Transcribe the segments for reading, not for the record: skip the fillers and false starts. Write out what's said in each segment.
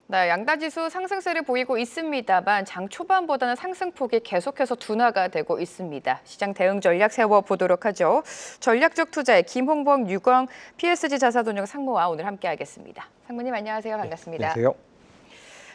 네, 양다지수 상승세를 보이고 있습니다만 장 초반보다는 상승폭이 계속해서 둔화가 되고 있습니다. 시장 대응 전략 세워보도록 하죠. 전략적 투자의 김홍범, 유광, PSG 자산운용 상무와 오늘 함께하겠습니다. 상무님 안녕하세요. 네, 반갑습니다. 안녕하세요.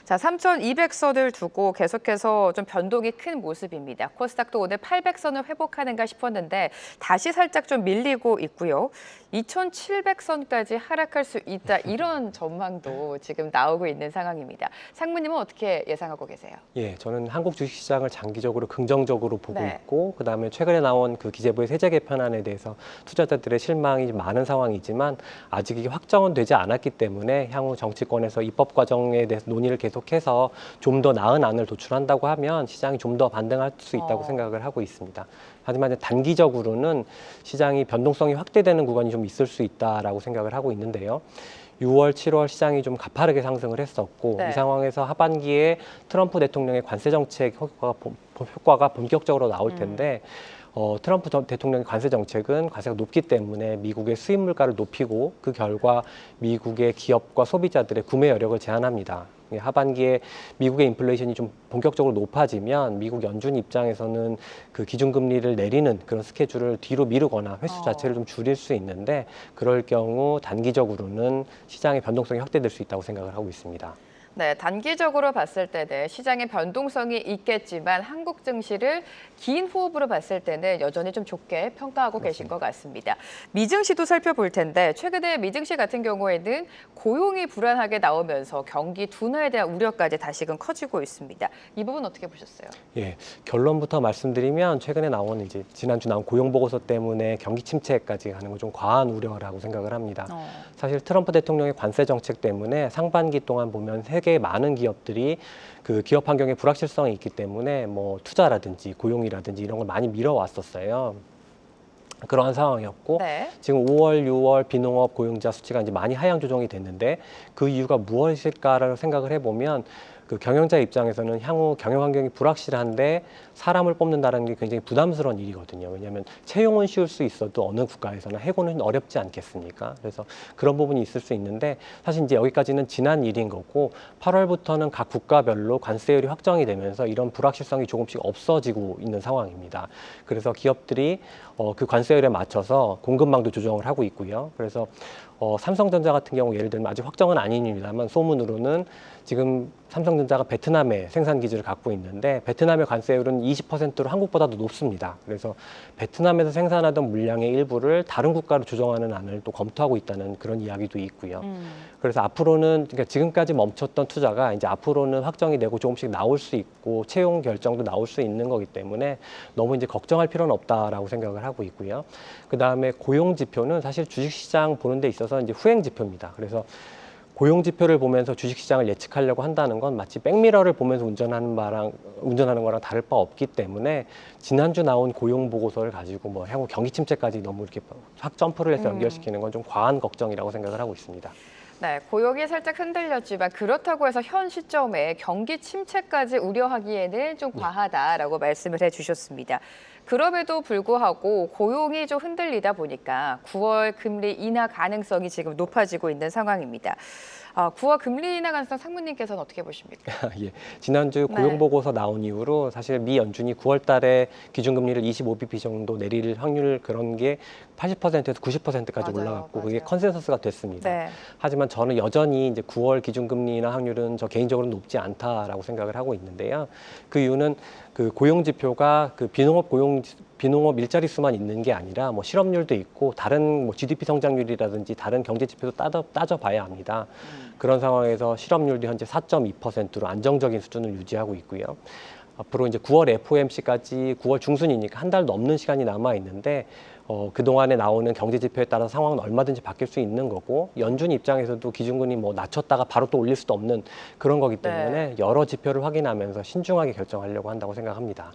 자, 3,200선을 두고 계속해서 좀 변동이 큰 모습입니다. 코스닥도 오늘 800선을 회복하는가 싶었는데 다시 살짝 좀 밀리고 있고요. 2,700선까지 하락할 수 있다 이런 전망도 지금 나오고 있는 상황입니다. 상무님은 어떻게 예상하고 계세요? 예, 저는 한국 주식시장을 장기적으로 긍정적으로 보고 네. 있고, 그다음에 최근에 나온 그 기재부의 세제 개편안에 대해서 투자자들의 실망이 많은 상황이지만 아직 이게 확정은 되지 않았기 때문에 향후 정치권에서 입법 과정에 대해서 논의를 계속해서 좀 더 나은 안을 도출한다고 하면 시장이 좀 더 반등할 수 있다고 생각을 하고 있습니다. 하지만 단기적으로는 시장이 변동성이 확대되는 구간이 좀 있을 수 있다라고 생각을 하고 있는데요. 6월, 7월 시장이 좀 가파르게 상승을 했었고 네. 이 상황에서 하반기에 트럼프 대통령의 관세 정책 효과가 본격적으로 나올 텐데 트럼프 대통령의 관세 정책은 관세가 높기 때문에 미국의 수입 물가를 높이고 그 결과 미국의 기업과 소비자들의 구매 여력을 제한합니다. 하반기에 미국의 인플레이션이 좀 본격적으로 높아지면 미국 연준 입장에서는 그 기준금리를 내리는 그런 스케줄을 뒤로 미루거나 횟수 자체를 좀 줄일 수 있는데 그럴 경우 단기적으로는 시장의 변동성이 확대될 수 있다고 생각을 하고 있습니다. 네, 단기적으로 봤을 때는 시장의 변동성이 있겠지만 한국 증시를 긴 호흡으로 봤을 때는 여전히 좀 좋게 평가하고 계신 것 같습니다. 미증시도 살펴볼 텐데 최근에 미증시 같은 경우에는 고용이 불안하게 나오면서 경기 둔화에 대한 우려까지 다시금 커지고 있습니다. 이 부분 어떻게 보셨어요? 예, 결론부터 말씀드리면 최근에 나온 이제 지난주 나온 고용 보고서 때문에 경기 침체까지 가는 건 좀 과한 우려라고 생각을 합니다. 사실 트럼프 대통령의 관세 정책 때문에 상반기 동안 보면 세계의 많은 기업들이 그 기업 환경에 불확실성이 있기 때문에 뭐 투자라든지 고용이라든지 이런 걸 많이 미뤄왔었어요. 그러한 상황이었고 네. 지금 5월, 6월 비농업 고용자 수치가 이제 많이 하향 조정이 됐는데 그 이유가 무엇일까라고 생각을 해보면 그 경영자 입장에서는 향후 경영 환경이 불확실한데 사람을 뽑는다는 게 굉장히 부담스러운 일이거든요. 왜냐하면 채용은 쉬울 수 있어도 어느 국가에서나 해고는 어렵지 않겠습니까? 그래서 그런 부분이 있을 수 있는데 사실 이제 여기까지는 지난 일인 거고 8월부터는 각 국가별로 관세율이 확정이 되면서 이런 불확실성이 조금씩 없어지고 있는 상황입니다. 그래서 기업들이 그 관세율에 맞춰서 공급망도 조정을 하고 있고요. 그래서 삼성전자 같은 경우 예를 들면 아직 확정은 아닙니다만 소문으로는 지금 삼성전자가 베트남에 생산 기지를 갖고 있는데 베트남의 관세율은 20%로 한국보다도 높습니다. 그래서 베트남에서 생산하던 물량의 일부를 다른 국가로 조정하는 안을 또 검토하고 있다는 그런 이야기도 있고요. 그래서 앞으로는 그러니까 지금까지 멈췄던 투자가 이제 앞으로는 확정이 되고 조금씩 나올 수 있고 채용 결정도 나올 수 있는 거기 때문에 너무 이제 걱정할 필요는 없다라고 생각을 하고 있고요. 그 다음에 고용 지표는 사실 주식시장 보는 데 있어서 이제 후행 지표입니다. 그래서 고용 지표를 보면서 주식시장을 예측하려고 한다는 건 마치 백미러를 보면서 운전하는 거랑 다를 바 없기 때문에 지난주 나온 고용 보고서를 가지고 뭐 향후 경기 침체까지 너무 이렇게 확 점프를 해서 연결시키는 건 좀 과한 걱정이라고 생각을 하고 있습니다. 네, 고용이 살짝 흔들렸지만 그렇다고 해서 현 시점에 경기 침체까지 우려하기에는 좀 과하다라고 말씀을 해주셨습니다. 그럼에도 불구하고 고용이 좀 흔들리다 보니까 9월 금리 인하 가능성이 지금 높아지고 있는 상황입니다. 9월 금리 인하 가능성 상무님께서는 어떻게 보십니까? 예, 지난주 고용 보고서 나온 이후로 사실 미 연준이 9월 달에 기준금리를 25bp 정도 내릴 확률 그런 게 80%에서 90%까지 올라갔고 그게 컨센서스가 됐습니다. 네. 하지만 저는 여전히 이제 9월 기준금리 인하 확률은 저 개인적으로 높지 않다라고 생각을 하고 있는데요. 그 이유는 그 고용 지표가 그 비농업 일자리 수만 있는 게 아니라 뭐 실업률도 있고 다른 뭐 GDP 성장률이라든지 다른 경제 지표도 따져봐야 합니다. 그런 상황에서 실업률도 현재 4.2%로 안정적인 수준을 유지하고 있고요. 앞으로 이제 9월 FOMC까지 9월 중순이니까 한 달 넘는 시간이 남아 있는데 그동안에 나오는 경제 지표에 따라서 상황은 얼마든지 바뀔 수 있는 거고 연준 입장에서도 기준금리 뭐 낮췄다가 바로 또 올릴 수도 없는 그런 거기 때문에 여러 지표를 확인하면서 신중하게 결정하려고 한다고 생각합니다.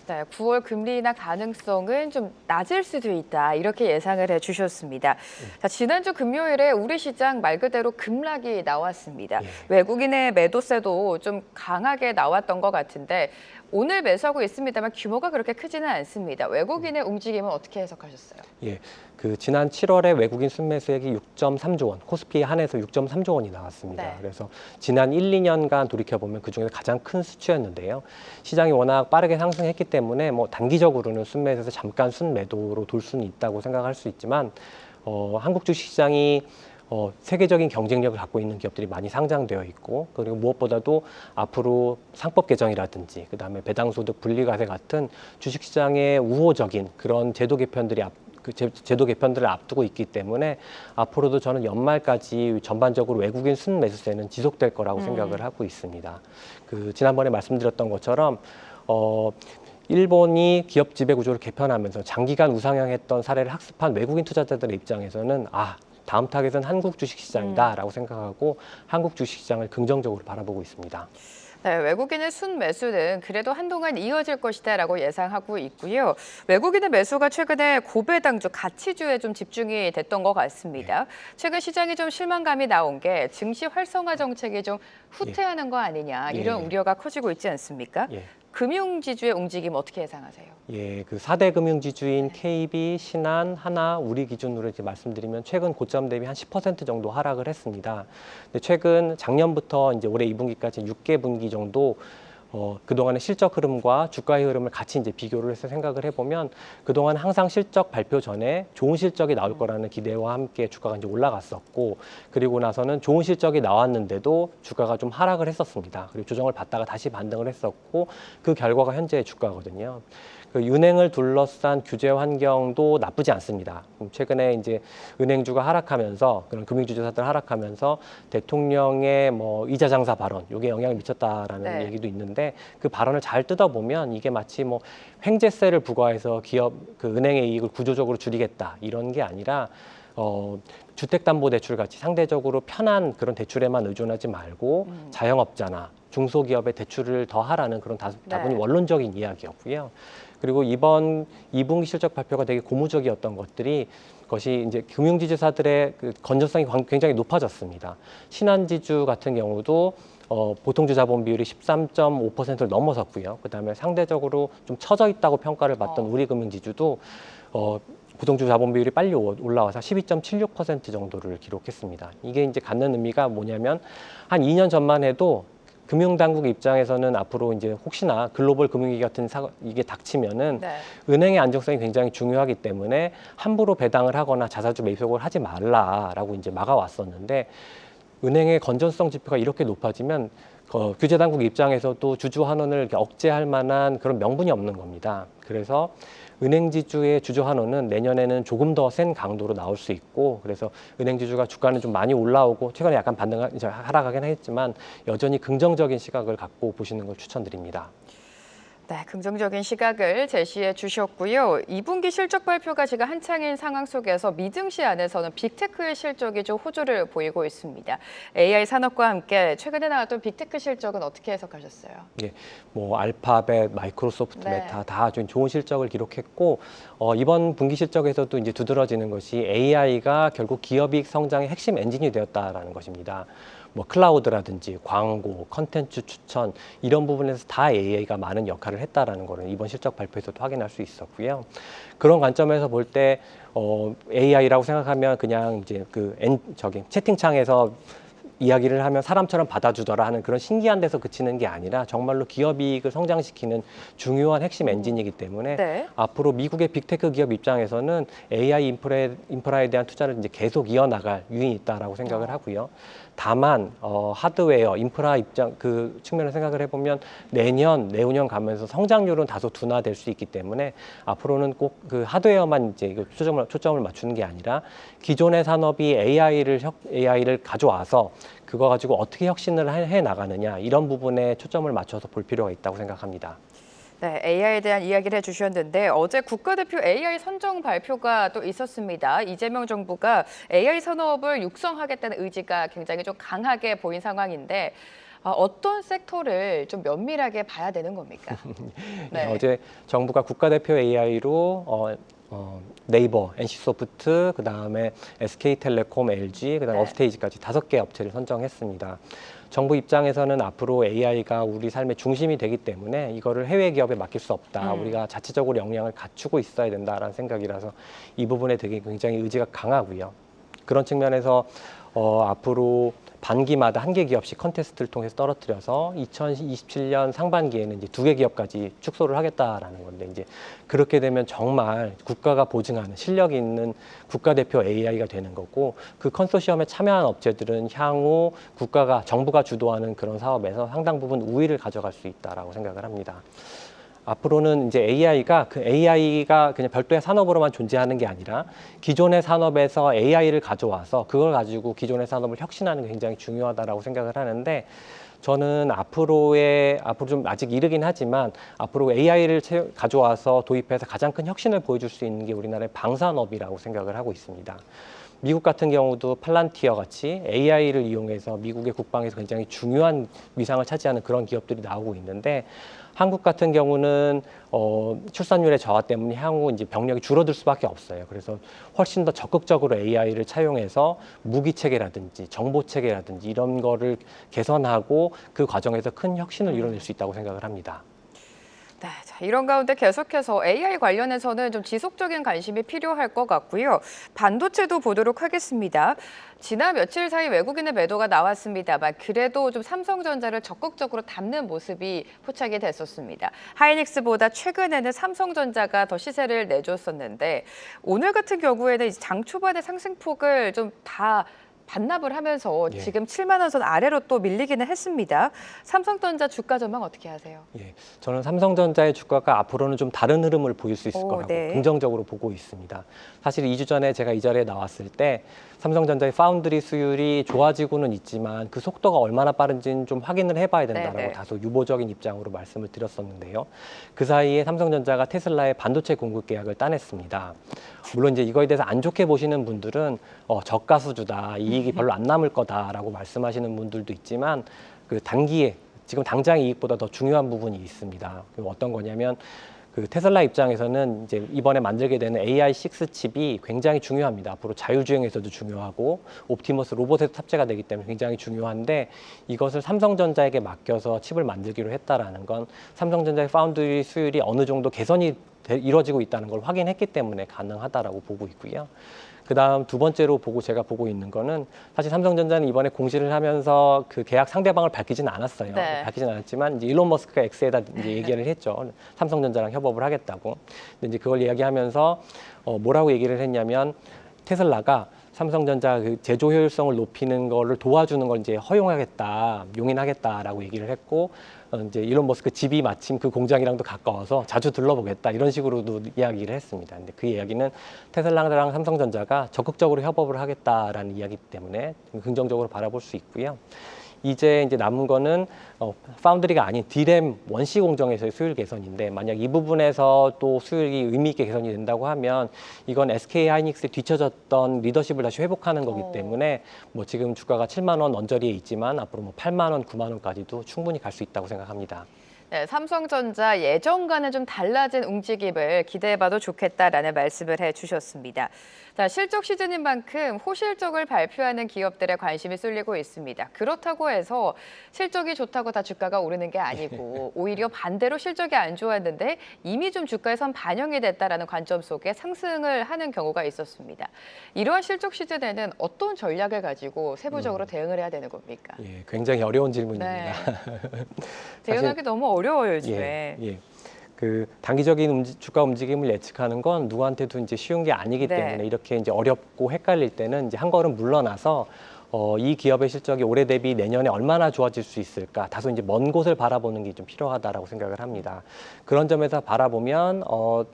네, 9월 금리 인하 가능성은 좀 낮을 수도 있다 이렇게 예상을 해주셨습니다. 자, 지난주 금요일에 우리 시장 말 그대로 급락이 나왔습니다. 외국인의 매도세도 좀 강하게 나왔던 것 같은데 오늘 매수하고 있습니다만 규모가 그렇게 크지는 않습니다. 외국인의 움직임은 어떻게 해석하셨어요? 예, 그 지난 7월에 외국인 순매수액이 6.3조 원, 코스피에 한해서 6.3조 원이 나왔습니다. 네. 그래서 지난 1, 2년간 돌이켜보면 그중에서 가장 큰 수치였는데요. 시장이 워낙 빠르게 상승했기 때문에 뭐 단기적으로는 순매수에서 잠깐 순매도로 돌 수는 있다고 생각할 수 있지만 한국 주식시장이 세계적인 경쟁력을 갖고 있는 기업들이 많이 상장되어 있고, 그리고 무엇보다도 앞으로 상법 개정이라든지 그다음에 배당소득 분리과세 같은 주식시장의 우호적인 그런 제도 개편들을 앞두고 있기 때문에 앞으로도 저는 연말까지 전반적으로 외국인 순매수세는 지속될 거라고 생각을 하고 있습니다. 그 지난번에 말씀드렸던 것처럼 일본이 기업 지배 구조를 개편하면서 장기간 우상향했던 사례를 학습한 외국인 투자자들의 입장에서는 다음 타겟은 한국 주식시장이다라고 생각하고 한국 주식시장을 긍정적으로 바라보고 있습니다. 네, 외국인의 순매수는 그래도 한동안 이어질 것이다라고 예상하고 있고요. 외국인의 매수가 최근에 고배당주, 가치주에 좀 집중이 됐던 것 같습니다. 최근 시장에 좀 실망감이 나온 게 증시 활성화 정책이 좀 후퇴하는 거 아니냐 이런 우려가 커지고 있지 않습니까? 금융지주의 움직임 어떻게 예상하세요? 예, 그 4대 금융지주인 KB, 신한, 하나, 우리 기준으로 이제 말씀드리면 최근 고점 대비 한 10% 정도 하락을 했습니다. 근데 최근 작년부터 이제 올해 2분기까지 6개 분기 정도 그동안의 실적 흐름과 주가의 흐름을 같이 이제 비교를 해서 생각을 해보면 그동안 항상 실적 발표 전에 좋은 실적이 나올 거라는 기대와 함께 주가가 이제 올라갔었고, 그리고 나서는 좋은 실적이 나왔는데도 주가가 좀 하락을 했었습니다. 그리고 조정을 받다가 다시 반등을 했었고, 그 결과가 현재의 주가거든요. 그 은행을 둘러싼 규제 환경도 나쁘지 않습니다. 최근에 이제 은행주가 하락하면서 그런 금융주주사들 하락하면서 대통령의 뭐 이자 장사 발언, 이게 영향을 미쳤다라는 얘기도 있는데, 그 발언을 잘 뜯어보면 이게 마치 뭐 횡재세를 부과해서 기업 그 은행의 이익을 구조적으로 줄이겠다 이런 게 아니라 주택담보대출 같이 상대적으로 편한 그런 대출에만 의존하지 말고 자영업자나 중소기업의 대출을 더 하라는 그런 다분히 원론적인 이야기였고요. 그리고 이번 2분기 실적 발표가 되게 고무적이었던 것이 이제 금융지주사들의 그 건전성이 굉장히 높아졌습니다. 신한지주 같은 경우도 보통주 자본 비율이 13.5%를 넘어섰고요. 그다음에 상대적으로 좀 처져 있다고 평가를 받던 우리금융지주도 보통주 자본 비율이 빨리 올라와서 12.76% 정도를 기록했습니다. 이게 이제 갖는 의미가 뭐냐면 한 2년 전만 해도 금융당국 입장에서는 앞으로 이제 혹시나 글로벌 금융위기 같은 이게 닥치면은 은행의 안정성이 굉장히 중요하기 때문에 함부로 배당을 하거나 자사주 매수를 하지 말라라고 이제 막아왔었는데, 은행의 건전성 지표가 이렇게 높아지면 규제당국 입장에서도 주주 환원을 억제할 만한 그런 명분이 없는 겁니다. 그래서 은행지주의 주주 환원은 내년에는 조금 더 센 강도로 나올 수 있고, 그래서 은행지주가 주가는 좀 많이 올라오고 최근에 약간 하락하긴 했지만 여전히 긍정적인 시각을 갖고 보시는 걸 추천드립니다. 네, 긍정적인 시각을 제시해 주셨고요. 2분기 실적 발표가 지금 한창인 상황 속에서 미증시 안에서는 빅테크의 실적이 좀 호조를 보이고 있습니다. AI 산업과 함께 최근에 나왔던 빅테크 실적은 어떻게 해석하셨어요? 예, 뭐 알파벳, 마이크로소프트, 메타 다 좀 좋은 실적을 기록했고, 이번 분기 실적에서도 이제 두드러지는 것이 AI가 결국 기업이익 성장의 핵심 엔진이 되었다라는 것입니다. 뭐 클라우드라든지 광고, 컨텐츠 추천 이런 부분에서 다 AI가 많은 역할을 했다라는 거를 이번 실적 발표에서도 확인할 수 있었고요. 그런 관점에서 볼 때 AI라고 생각하면 그냥 이제 채팅창에서 이야기를 하면 사람처럼 받아주더라 하는 그런 신기한 데서 그치는 게 아니라 정말로 기업 이익을 성장시키는 중요한 핵심 엔진이기 때문에 앞으로 미국의 빅테크 기업 입장에서는 AI 인프라에 대한 투자를 이제 계속 이어나갈 유인이 있다라고 생각을 하고요. 다만 하드웨어, 인프라 그 측면을 생각을 해보면 내후년 가면서 성장률은 다소 둔화될 수 있기 때문에 앞으로는 꼭 그 하드웨어만 이제 초점을 맞추는 게 아니라 기존의 산업이 AI를 가져와서 그거 가지고 어떻게 혁신을 해 나가느냐 이런 부분에 초점을 맞춰서 볼 필요가 있다고 생각합니다. 네, AI에 대한 이야기를 해주셨는데 어제 국가대표 AI 선정 발표가 또 있었습니다. 이재명 정부가 AI 산업을 육성하겠다는 의지가 굉장히 좀 강하게 보인 상황인데 어떤 섹터를 좀 면밀하게 봐야 되는 겁니까? 네. 어제 정부가 국가대표 AI로 네이버, NC소프트, 그다음에 SK텔레콤, LG, 그다음에 업스테이지까지 5개 업체를 선정했습니다. 정부 입장에서는 앞으로 AI가 우리 삶의 중심이 되기 때문에 이거를 해외 기업에 맡길 수 없다. 우리가 자체적으로 역량을 갖추고 있어야 된다라는 생각이라서 이 부분에 되게 굉장히 의지가 강하고요. 그런 측면에서 앞으로 반기마다 한 개 기업씩 컨테스트를 통해서 떨어뜨려서 2027년 상반기에는 이제 2개 기업까지 축소를 하겠다라는 건데, 이제 그렇게 되면 정말 국가가 보증하는 실력 있는 국가대표 AI가 되는 거고, 그 컨소시엄에 참여한 업체들은 향후 정부가 주도하는 그런 사업에서 상당 부분 우위를 가져갈 수 있다라고 생각을 합니다. 앞으로는 이제 AI가 그냥 별도의 산업으로만 존재하는 게 아니라 기존의 산업에서 AI를 가져와서 그걸 가지고 기존의 산업을 혁신하는 게 굉장히 중요하다라고 생각을 하는데, 저는 앞으로 좀 아직 이르긴 하지만 앞으로 AI를 가져와서 도입해서 가장 큰 혁신을 보여줄 수 있는 게 우리나라의 방산업이라고 생각을 하고 있습니다. 미국 같은 경우도 팔란티어 같이 AI를 이용해서 미국의 국방에서 굉장히 중요한 위상을 차지하는 그런 기업들이 나오고 있는데, 한국 같은 경우는 출산율의 저하 때문에 향후 이제 병력이 줄어들 수밖에 없어요. 그래서 훨씬 더 적극적으로 AI를 차용해서 무기 체계라든지 정보 체계라든지 이런 거를 개선하고 그 과정에서 큰 혁신을 이뤄낼 수 있다고 생각을 합니다. 네, 자, 이런 가운데 계속해서 AI 관련해서는 좀 지속적인 관심이 필요할 것 같고요. 반도체도 보도록 하겠습니다. 지난 며칠 사이 외국인의 매도가 나왔습니다만 그래도 좀 삼성전자를 적극적으로 담는 모습이 포착이 됐었습니다. 하이닉스보다 최근에는 삼성전자가 더 시세를 내줬었는데, 오늘 같은 경우에는 장 초반의 상승폭을 좀 다 반납을 하면서 지금 7만 원 선 아래로 또 밀리기는 했습니다. 삼성전자 주가 전망 어떻게 하세요? 예, 저는 삼성전자의 주가가 앞으로는 좀 다른 흐름을 보일 수 있을 거라고 네. 긍정적으로 보고 있습니다. 사실 2주 전에 제가 이 자리에 나왔을 때 삼성전자의 파운드리 수율이 좋아지고는 있지만 그 속도가 얼마나 빠른지는 좀 확인을 해봐야 된다라고 네네. 다소 유보적인 입장으로 말씀을 드렸었는데요. 그 사이에 삼성전자가 테슬라의 반도체 공급 계약을 따냈습니다. 물론 이제 이거에 대해서 안 좋게 보시는 분들은 저가수주다, 이익이 별로 안 남을 거다라고 말씀하시는 분들도 있지만, 그 단기에 지금 당장 이익보다 더 중요한 부분이 있습니다. 어떤 거냐면, 그 테슬라 입장에서는 이제 이번에 만들게 되는 AI6 칩이 굉장히 중요합니다. 앞으로 자율주행에서도 중요하고 옵티머스 로봇에도 탑재가 되기 때문에 굉장히 중요한데, 이것을 삼성전자에게 맡겨서 칩을 만들기로 했다라는 건 삼성전자의 파운드리 수율이 어느 정도 개선이 이루어지고 있다는 걸 확인했기 때문에 가능하다라고 보고 있고요. 그다음 두 번째로 제가 보고 있는 거는, 사실 삼성전자는 이번에 공시를 하면서 그 계약 상대방을 밝히진 않았어요. 네. 밝히진 않았지만 이제 일론 머스크가 X에다 이제 얘기를 했죠. 삼성전자랑 협업을 하겠다고. 근데 이제 그걸 이야기하면서 뭐라고 얘기를 했냐면, 테슬라가 삼성전자 그 제조 효율성을 높이는 거를 도와주는 걸 이제 허용하겠다, 용인하겠다라고 얘기를 했고, 이제 일론 머스크 집이 마침 그 공장이랑도 가까워서 자주 들러보겠다, 이런 식으로도 이야기를 했습니다. 근데 그 이야기는 테슬라랑 삼성전자가 적극적으로 협업을 하겠다라는 이야기 때문에 긍정적으로 바라볼 수 있고요. 이제 남은 거는 파운드리가 아닌 디램 원시 공정에서의 수율 개선인데, 만약 이 부분에서 또 수율이 의미 있게 개선이 된다고 하면 이건 SK 하이닉스에 뒤처졌던 리더십을 다시 회복하는 거기 때문에 뭐 지금 주가가 7만 원 언저리에 있지만 앞으로 뭐 8만 원, 9만 원까지도 충분히 갈 수 있다고 생각합니다. 네, 삼성전자 예전과는 좀 달라진 움직임을 기대해봐도 좋겠다라는 말씀을 해주셨습니다. 자, 실적 시즌인 만큼 호실적을 발표하는 기업들의 관심이 쏠리고 있습니다. 그렇다고 해서 실적이 좋다고 다 주가가 오르는 게 아니고 오히려 반대로 실적이 안 좋았는데 이미 좀 주가에선 반영이 됐다라는 관점 속에 상승을 하는 경우가 있었습니다. 이러한 실적 시즌에는 어떤 전략을 가지고 세부적으로 대응을 해야 되는 겁니까? 예, 굉장히 어려운 질문입니다. 네. 대응하기 너무 어려워요, 요즘에. 예. 그 단기적인 주가 움직임을 예측하는 건 누구한테도 이제 쉬운 게 아니기 네. 때문에 이렇게 이제 어렵고 헷갈릴 때는 이제 한 걸음 물러나서 이 기업의 실적이 올해 대비 내년에 얼마나 좋아질 수 있을까, 다소 이제 먼 곳을 바라보는 게 좀 필요하다라고 생각을 합니다. 그런 점에서 바라보면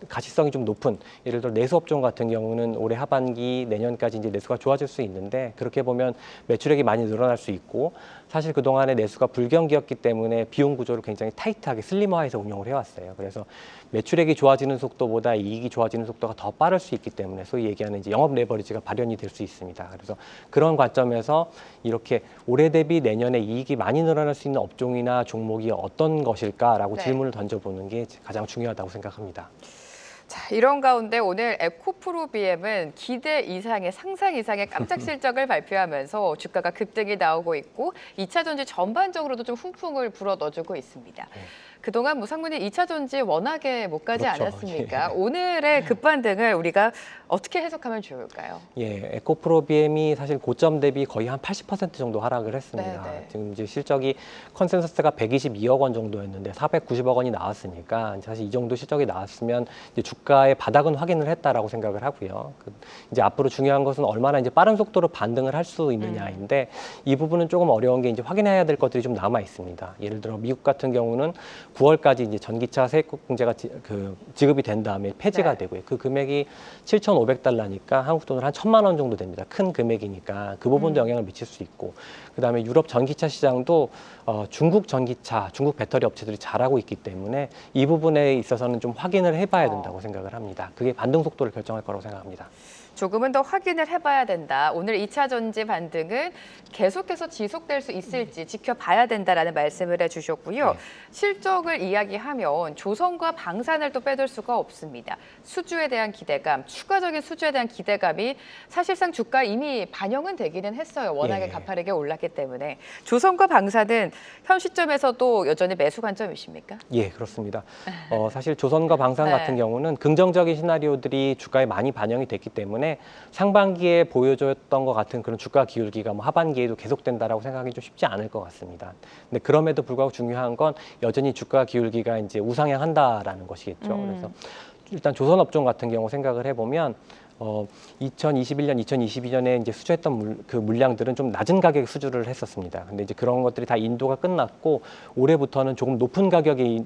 가시성이 좀 높은, 예를 들어 내수업종 같은 경우는 올해 하반기 내년까지 이제 내수가 좋아질 수 있는데, 그렇게 보면 매출액이 많이 늘어날 수 있고, 사실 그동안에 내수가 불경기였기 때문에 비용 구조를 굉장히 타이트하게 슬림화해서 운영을 해왔어요. 그래서 매출액이 좋아지는 속도보다 이익이 좋아지는 속도가 더 빠를 수 있기 때문에 소위 얘기하는 이제 영업 레버리지가 발현이 될 수 있습니다. 그래서 그런 관점에서 이렇게 올해 대비 내년에 이익이 많이 늘어날 수 있는 업종이나 종목이 어떤 것일까라고 네. 질문을 던져보는 게 가장 중요하다고 생각합니다. 자, 이런 가운데 오늘 에코프로비엠은 기대 이상의 상상 이상의 깜짝 실적을 발표하면서 주가가 급등이 나오고 있고 2차 전지 전반적으로도 좀 훈풍을 불어 넣어주고 있습니다. 그동안 상무님 2차 전지 워낙에 못 가지 그렇죠. 않았습니까? 오늘의 급반등을 우리가 어떻게 해석하면 좋을까요? 예, 에코프로비엠이 사실 고점 대비 거의 한 80% 정도 하락을 했습니다. 네. 지금 이제 실적이 컨센서스가 122억 원 정도였는데 490억 원이 나왔으니까 사실 이 정도 실적이 나왔으면 이제 주가의 바닥은 확인을 했다라고 생각을 하고요. 이제 앞으로 중요한 것은 얼마나 이제 빠른 속도로 반등을 할 수 있느냐인데 이 부분은 조금 어려운 게 이제 확인해야 될 것들이 좀 남아 있습니다. 예를 들어 미국 같은 경우는 9월까지 이제 전기차 세액공제가 지급이 된 다음에 폐지가 네. 되고요. 그 금액이 7,500달러니까 한국 돈으로 한 1,000만 원 정도 됩니다. 큰 금액이니까 그 부분도 영향을 미칠 수 있고, 그다음에 유럽 전기차 시장도 중국 전기차, 중국 배터리 업체들이 잘하고 있기 때문에 이 부분에 있어서는 좀 확인을 해봐야 된다고 생각을 합니다. 그게 반등 속도를 결정할 거라고 생각합니다. 조금은 더 확인을 해봐야 된다. 오늘 2차 전지 반등은 계속해서 지속될 수 있을지 지켜봐야 된다라는 말씀을 해주셨고요. 네. 실적을 이야기하면 조선과 방산을 또 빼둘 수가 없습니다. 수주에 대한 기대감, 추가적인 수주에 대한 기대감이 사실상 주가에 이미 반영은 되기는 했어요. 워낙에 예. 가파르게 올랐기 때문에. 조선과 방산은 현 시점에서도 여전히 매수 관점이십니까? 예, 그렇습니다. 사실 조선과 방산 네. 같은 경우는 긍정적인 시나리오들이 주가에 많이 반영이 됐기 때문에 상반기에 보여줬던 것 같은 그런 주가 기울기가 하반기에도 계속된다라고 생각하기 좀 쉽지 않을 것 같습니다. 근데 그럼에도 불구하고 중요한 건 여전히 주가 기울기가 이제 우상향한다라는 것이겠죠. 그래서 일단 조선 업종 같은 경우 생각을 해보면 2021년, 2022년에 이제 수주했던 그 물량들은 좀 낮은 가격에 수주를 했었습니다. 근데 이제 그런 것들이 다 인도가 끝났고 올해부터는 조금 높은 가격에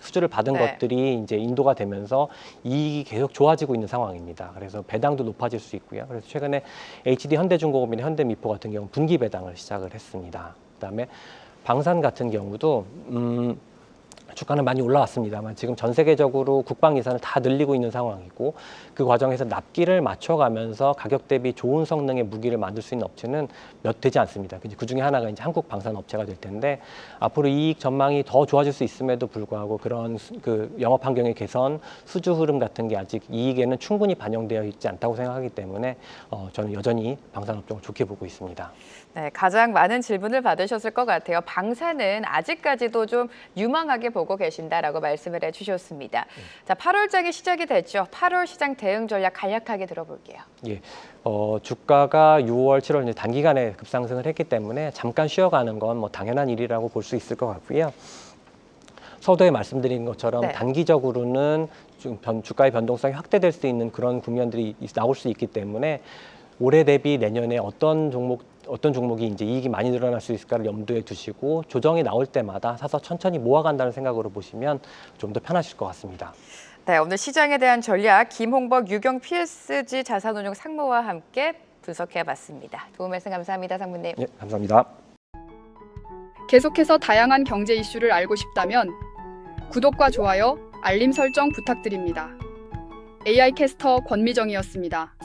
수주를 받은 네. 것들이 이제 인도가 되면서 이익이 계속 좋아지고 있는 상황입니다. 그래서 배당도 높아질 수 있고요. 그래서 최근에 HD 현대중공업이나 현대미포 같은 경우 분기 배당을 시작을 했습니다. 그다음에 방산 같은 경우도 주가는 많이 올라왔습니다만 지금 전 세계적으로 국방 예산을 다 늘리고 있는 상황이고 그 과정에서 납기를 맞춰가면서 가격 대비 좋은 성능의 무기를 만들 수 있는 업체는 몇 되지 않습니다. 그 중에 하나가 이제 한국 방산 업체가 될 텐데 앞으로 이익 전망이 더 좋아질 수 있음에도 불구하고 그런 그 영업 환경의 개선, 수주 흐름 같은 게 아직 이익에는 충분히 반영되어 있지 않다고 생각하기 때문에 저는 여전히 방산 업종을 좋게 보고 있습니다. 네, 가장 많은 질문을 받으셨을 것 같아요. 방산은 아직까지도 좀 유망하게 보고 계신다라고 말씀을 해주셨습니다. 자, 8월장이 시작이 됐죠. 8월 시장 대응 전략 간략하게 들어볼게요. 예, 주가가 6월, 7월 이제 단기간에 급상승을 했기 때문에 잠깐 쉬어가는 건 당연한 일이라고 볼 수 있을 것 같고요. 서두에 말씀드린 것처럼 네. 단기적으로는 좀 주가의 변동성이 확대될 수 있는 그런 국면들이 나올 수 있기 때문에 올해 대비 내년에 어떤 종목이 이제 이익이 많이 늘어날 수 있을까를 염두에 두시고 조정이 나올 때마다 사서 천천히 모아간다는 생각으로 보시면 좀 더 편하실 것 같습니다. 네, 오늘 시장에 대한 전략 김홍복 유경 PSG 자산운용 상무와 함께 분석해봤습니다. 도움 말씀 감사합니다, 상무님. 예, 감사합니다. 계속해서 다양한 경제 이슈를 알고 싶다면 구독과 좋아요, 알림 설정 부탁드립니다. AI 캐스터 권미정이었습니다.